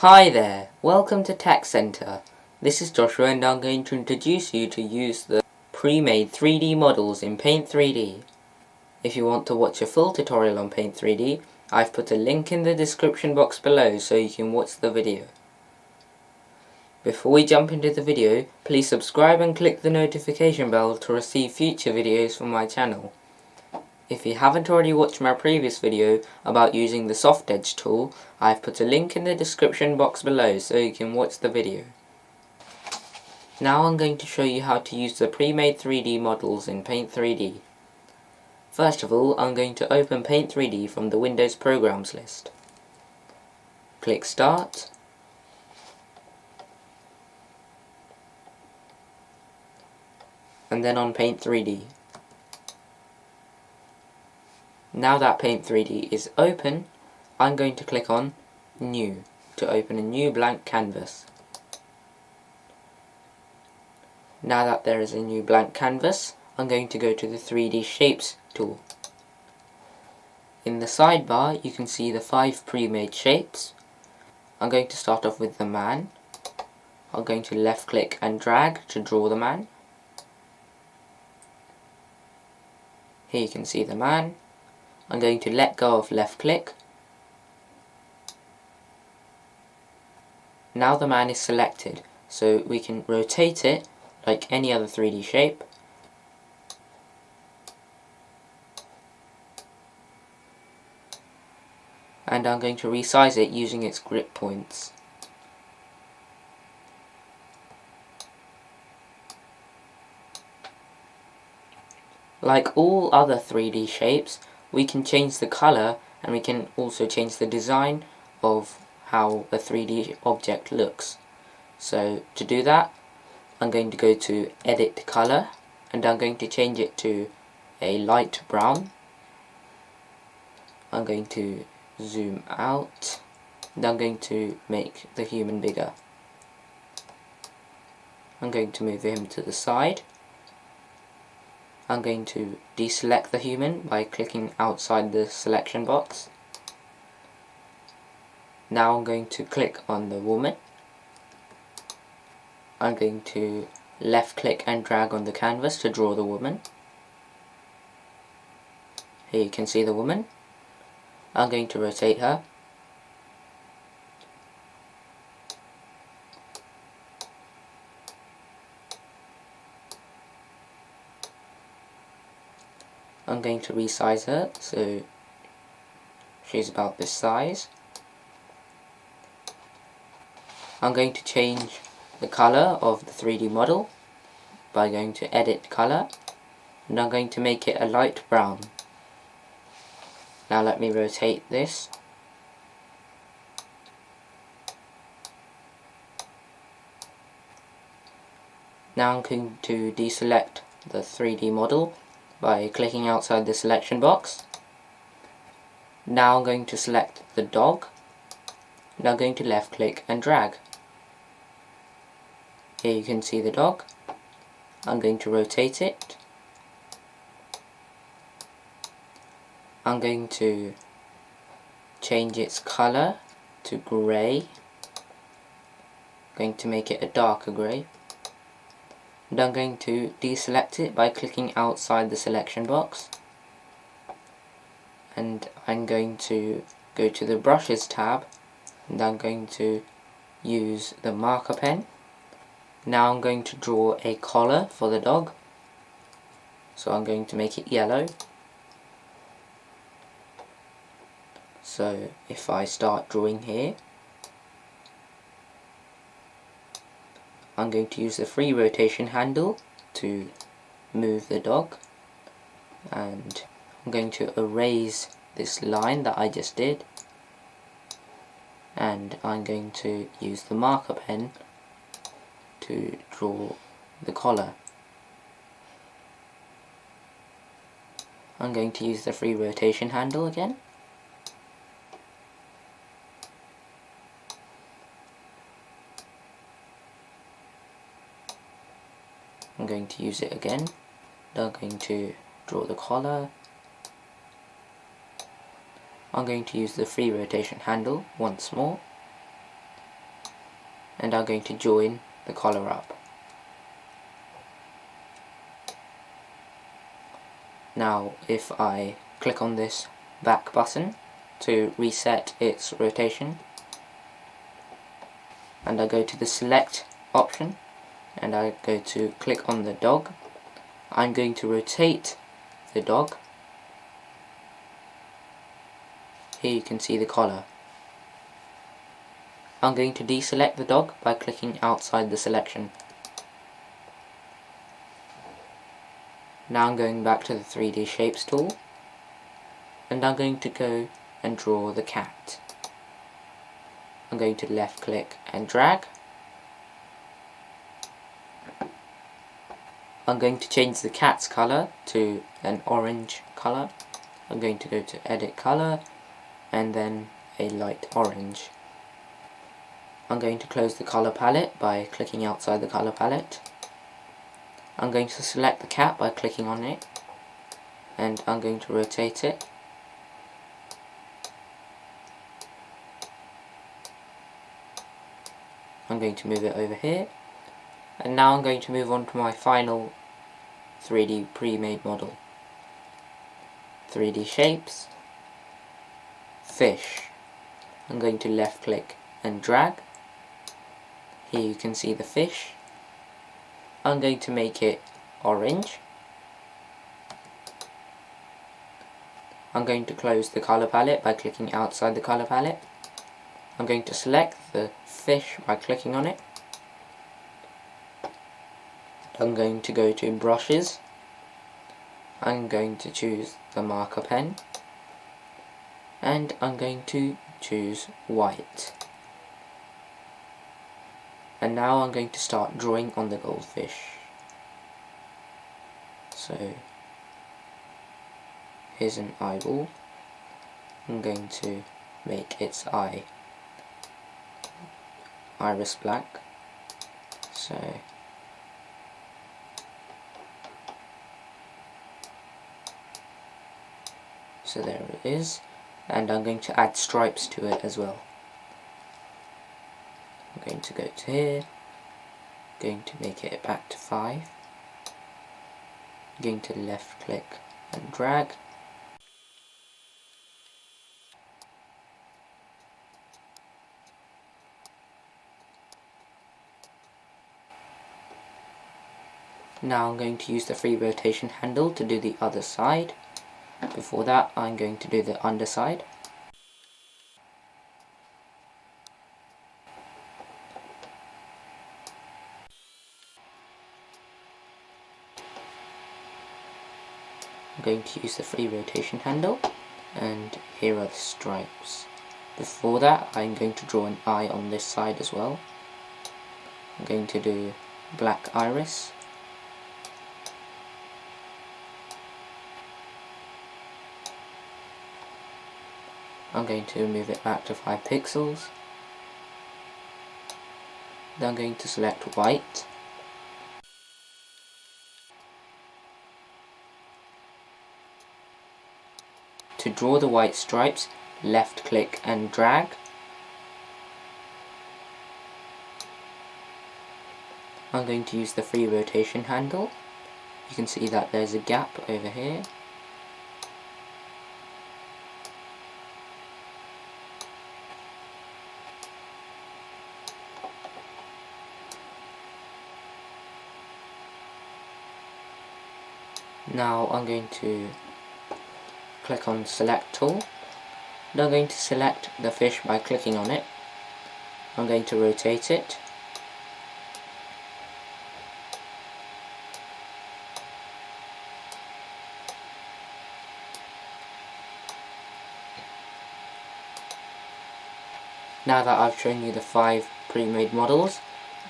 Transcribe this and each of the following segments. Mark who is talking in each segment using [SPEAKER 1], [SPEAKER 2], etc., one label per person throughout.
[SPEAKER 1] Hi there, welcome to Tech Center. This is Joshua and I'm going to introduce you to use the pre-made 3D models in Paint 3D. If you want to watch a full tutorial on Paint 3D, I've put a link in the description box below so you can watch the video. Before we jump into the video, please subscribe and click the notification bell to receive future videos from my channel. If you haven't already watched my previous video about using the Soft Edge tool, I've put a link in the description box below so you can watch the video. Now I'm going to show you how to use the pre-made 3D models in Paint 3D. First of all, I'm going to open Paint 3D from the Windows Programs list. Click Start. And then on Paint 3D. Now that Paint 3D is open, I'm going to click on New to open a new blank canvas. Now that there is a new blank canvas, I'm going to go to the 3D Shapes tool. In the sidebar, you can see the 5 pre-made shapes. I'm going to start off with the man. I'm going to left click and drag to draw the man. Here you can see the man. I'm going to let go of left click. Now the man is selected, so we can rotate it like any other 3D shape. And I'm going to resize it using its grip points. Like all other 3D shapes, we can change the color and we can also change the design of how a 3D object looks. So to do that, I'm going to go to Edit Color and I'm going to change it to a light brown. I'm going to zoom out and I'm going to make the human bigger. I'm going to move him to the side. I'm going to deselect the human by clicking outside the selection box. Now I'm going to click on the woman. I'm going to left click and drag on the canvas to draw the woman. Here you can see the woman. I'm going to rotate her. I'm going to resize her so she's about this size. I'm going to change the color of the 3D model by going to Edit Color and I'm going to make it a light brown. Now let me rotate this. Now I'm going to deselect the 3D model by clicking outside the selection box. Now I'm going to select the dog. Now I'm going to left click and drag. Here you can see the dog. I'm going to rotate it. I'm going to change its color to grey. Going to make it a darker grey. And I'm going to deselect it by clicking outside the selection box. And I'm going to go to the Brushes tab and I'm going to use the marker pen. Now I'm going to draw a collar for the dog. So I'm going to make it yellow. So if I start drawing here, I'm going to use the free rotation handle to move the dog, and I'm going to erase this line that I just did, and I'm going to use the marker pen to draw the collar. I'm going to use the free rotation handle again. I'm going to use it again. I'm going to draw the collar. I'm going to use the free rotation handle once more. and I'm going to join the collar up. Now if I click on this back button to reset its rotation, and I go to the select option and I go to click on the dog, I'm going to rotate the dog. Here you can see the collar. I'm going to deselect the dog by clicking outside the selection. Now I'm going back to the 3D Shapes tool, and I'm going to go and draw the cat. I'm going to left click and drag. I'm going to change the cat's colour to an orange colour. I'm going to go to edit colour and then a light orange. I'm going to close the colour palette by clicking outside the colour palette. I'm going to select the cat by clicking on it, and I'm going to rotate it. I'm going to move it over here, and now I'm going to move on to my final 3D pre-made model. 3D Shapes, Fish. I'm going to left click and drag. Here you can see the fish. I'm going to make it orange. I'm going to close the colour palette by clicking outside the colour palette. I'm going to select the fish by clicking on it. I'm going to go to brushes. I'm going to choose the marker pen, and I'm going to choose white. And now I'm going to start drawing on the goldfish. So here's an eyeball. I'm going to make its eye iris black. So there it is, and I'm going to add stripes to it as well. I'm going to go to here, going to make it back to 5, going to left click and drag. Now I'm going to use the free rotation handle to do the other side. Before that, I'm going to do the underside. I'm going to use the free rotation handle, and here are the stripes. Before that, I'm going to draw an eye on this side as well. I'm going to do black iris. I'm going to move it back to 5 pixels. Then I'm going to select white. To draw the white stripes, left click and drag. I'm going to use the free rotation handle. You can see that there's a gap over here. Now I'm going to click on select tool. Now I'm going to select the fish by clicking on it. I'm going to rotate it. Now that I've shown you the 5 pre-made models,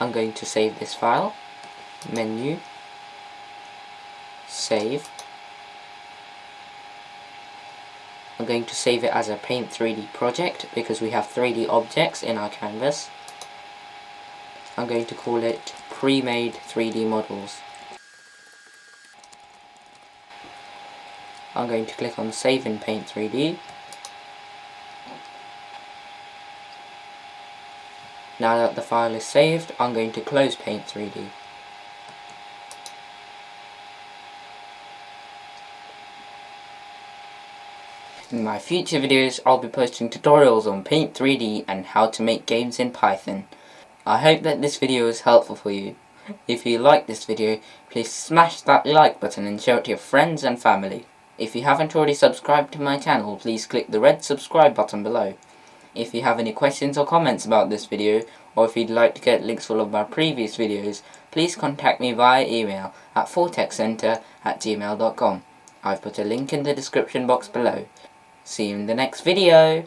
[SPEAKER 1] I'm going to save this file. Menu, save. I'm going to save it as a Paint 3D project because we have 3D objects in our canvas. I'm going to call it pre-made 3D models. I'm going to click on save in Paint 3D. Now that the file is saved, I'm going to close Paint 3D. In my future videos, I'll be posting tutorials on Paint 3D and how to make games in Python. I hope that this video is helpful for you. If you like this video, please smash that like button and share it to your friends and family. If you haven't already subscribed to my channel, please click the red subscribe button below. If you have any questions or comments about this video, or if you'd like to get links for all of my previous videos, please contact me via email at vortexcenter@gmail.com. I've put a link in the description box below. See you in the next video!